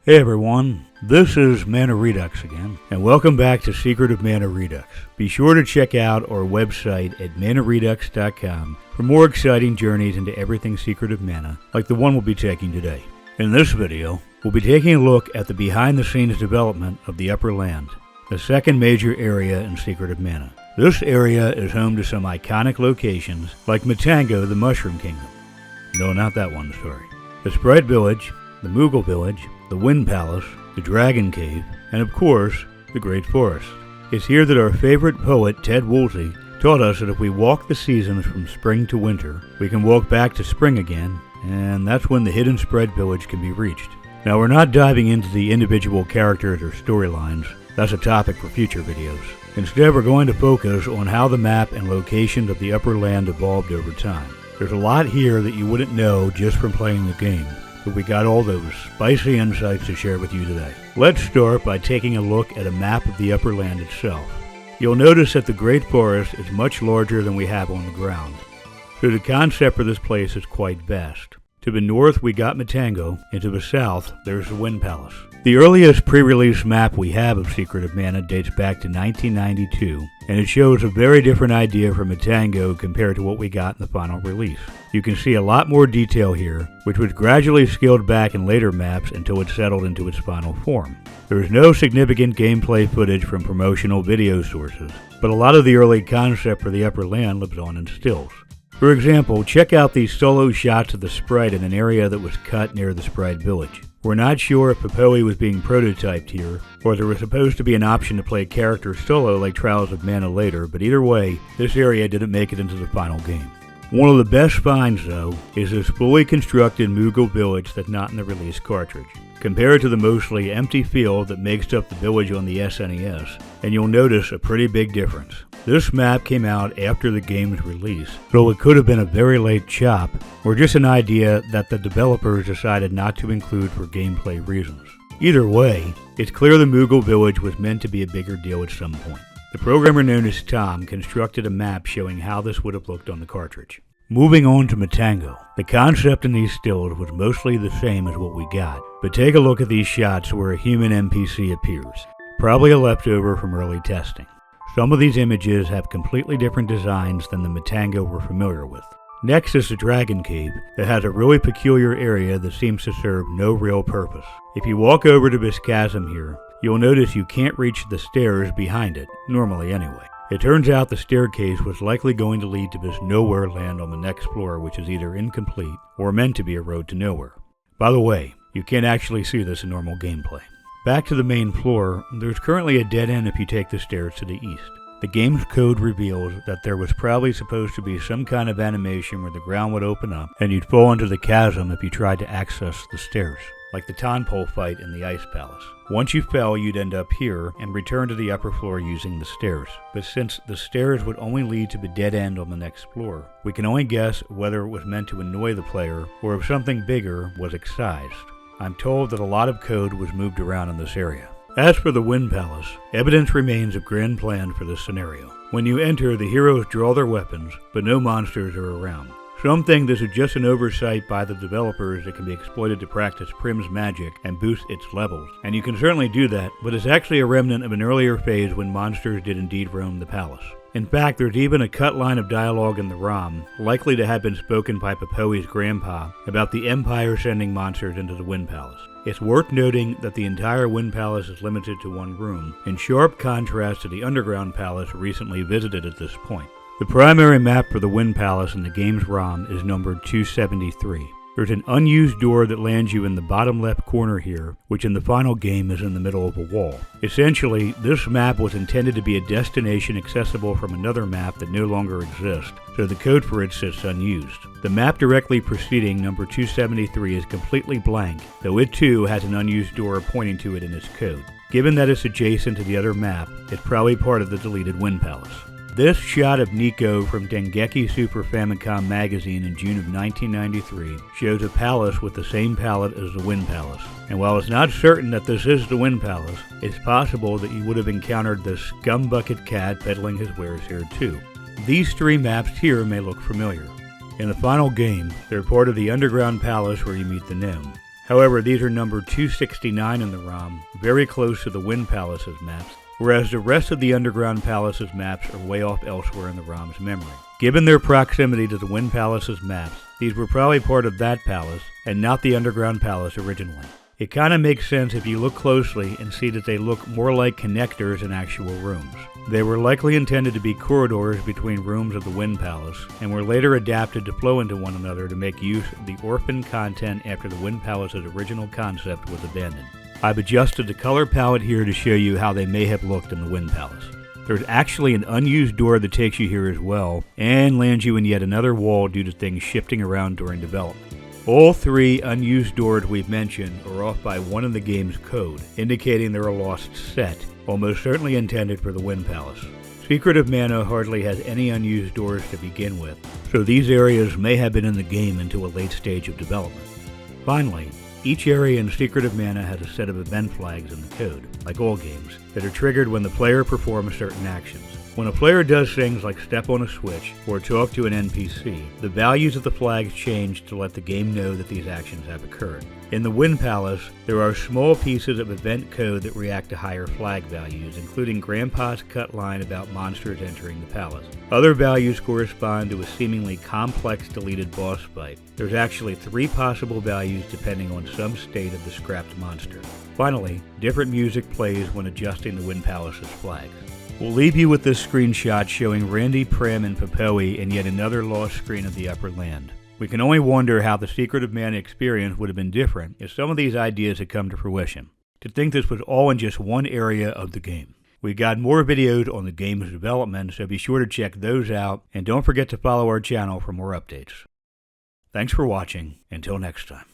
Hey everyone, this is Mana Redux again, and welcome back to Secret of Mana Redux. Be sure to check out our website at manaredux.com for more exciting journeys into everything Secret of Mana, like the one we'll be taking today. In this video, we'll be taking a look at the behind-the-scenes development of the Upper Land, the second major area in Secret of Mana. This area is home to some iconic locations like Matango, the Mushroom Kingdom. No, not that one, sorry. The Sprite Village, the Moogle Village, the Wind Palace, the Dragon Cave, and of course, the Great Forest. It's here that our favorite poet, Ted Woolsey, taught us that if we walk the seasons from spring to winter, we can walk back to spring again, and that's when the hidden Sprite Village can be reached. Now, we're not diving into the individual characters or storylines. That's a topic for future videos. Instead, we're going to focus on how the map and locations of the Upper Land evolved over time. There's a lot here that you wouldn't know just from playing the game, but we got all those spicy insights to share with you today. Let's start by taking a look at a map of the Upper Land itself. You'll notice that the Great Forest is much larger than we have on the ground, so the concept for this place is quite vast. To the north we got Matango, and to the south there's the Wind Palace. The earliest pre-release map we have of Secret of Mana dates back to 1992, and it shows a very different idea for Matango compared to what we got in the final release. You can see a lot more detail here, which was gradually scaled back in later maps until it settled into its final form. There is no significant gameplay footage from promotional video sources, but a lot of the early concept for the Upper Land lives on in stills. For example, check out these solo shots of the sprite in an area that was cut near the Sprite Village. We're not sure if Popoe was being prototyped here, or there was supposed to be an option to play character solo like Trials of Mana later, but either way, this area didn't make it into the final game. One of the best finds, though, is this fully constructed Moogle village that's not in the release cartridge. Compare it to the mostly empty field that makes up the village on the SNES, and you'll notice a pretty big difference. This map came out after the game's release, so it could have been a very late chop, or just an idea that the developers decided not to include for gameplay reasons. Either way, it's clear the Moogle village was meant to be a bigger deal at some point. The programmer known as Tom constructed a map showing how this would have looked on the cartridge. Moving on to Matango, the concept in these stills was mostly the same as what we got, but take a look at these shots where a human NPC appears, probably a leftover from early testing. Some of these images have completely different designs than the Matango we're familiar with. Next is the Dragon Cave that has a really peculiar area that seems to serve no real purpose. If you walk over to this chasm here, you'll notice you can't reach the stairs behind it, normally anyway. It turns out the staircase was likely going to lead to this nowhere land on the next floor, which is either incomplete or meant to be a road to nowhere. By the way, you can't actually see this in normal gameplay. Back to the main floor, there's currently a dead end if you take the stairs to the east. The game's code reveals that there was probably supposed to be some kind of animation where the ground would open up and you'd fall into the chasm if you tried to access the stairs, like the Tonpole fight in the Ice Palace. Once you fell, you'd end up here and return to the upper floor using the stairs. But since the stairs would only lead to the dead end on the next floor, we can only guess whether it was meant to annoy the player or if something bigger was excised. I'm told that a lot of code was moved around in this area. As for the Wind Palace, evidence remains of grand plan for this scenario. When you enter, the heroes draw their weapons, but no monsters are around. Some think this is just an oversight by the developers that can be exploited to practice Prim's magic and boost its levels, and you can certainly do that, but it's actually a remnant of an earlier phase when monsters did indeed roam the palace. In fact, there's even a cut line of dialogue in the ROM, likely to have been spoken by Popoe's grandpa, about the Empire sending monsters into the Wind Palace. It's worth noting that the entire Wind Palace is limited to one room, in sharp contrast to the Underground Palace recently visited at this point. The primary map for the Wind Palace in the game's ROM is numbered 273. There's an unused door that lands you in the bottom left corner here, which in the final game is in the middle of a wall. Essentially, this map was intended to be a destination accessible from another map that no longer exists, so the code for it sits unused. The map directly preceding number 273 is completely blank, though it too has an unused door pointing to it in its code. Given that it's adjacent to the other map, it's probably part of the deleted Wind Palace. This shot of Nico from Dengeki Super Famicom magazine in June of 1993 shows a palace with the same palette as the Wind Palace. And while it's not certain that this is the Wind Palace, it's possible that you would have encountered the Scumbucket Cat peddling his wares here too. These three maps here may look familiar. In the final game, they're part of the Underground Palace where you meet the gnome. However, these are numbered 269 in the ROM, very close to the Wind Palace's maps, whereas the rest of the Underground Palace's maps are way off elsewhere in the ROM's memory. Given their proximity to the Wind Palace's maps, these were probably part of that palace, and not the Underground Palace originally. It kinda makes sense if you look closely and see that they look more like connectors than actual rooms. They were likely intended to be corridors between rooms of the Wind Palace, and were later adapted to flow into one another to make use of the orphan content after the Wind Palace's original concept was abandoned. I've adjusted the color palette here to show you how they may have looked in the Wind Palace. There's actually an unused door that takes you here as well, and lands you in yet another wall due to things shifting around during development. All three unused doors we've mentioned are off by one in the game's code, indicating they're a lost set, almost certainly intended for the Wind Palace. Secret of Mana hardly has any unused doors to begin with, so these areas may have been in the game until a late stage of development. Finally, each area in Secret of Mana has a set of event flags in the code, like all games, that are triggered when the player performs certain actions. When a player does things like step on a switch or talk to an NPC, the values of the flags change to let the game know that these actions have occurred. In the Wind Palace, there are small pieces of event code that react to higher flag values, including Grandpa's cut line about monsters entering the palace. Other values correspond to a seemingly complex deleted boss fight. There's actually 3 possible values depending on some state of the scrapped monster. Finally, different music plays when adjusting the Wind Palace's flags. We'll leave you with this screenshot showing Randy, Prim, and Popoe in yet another lost screen of the Upper Land. We can only wonder how the Secret of Mana experience would have been different if some of these ideas had come to fruition. To think this was all in just one area of the game. We've got more videos on the game's development, so be sure to check those out, and don't forget to follow our channel for more updates. Thanks for watching. Until next time.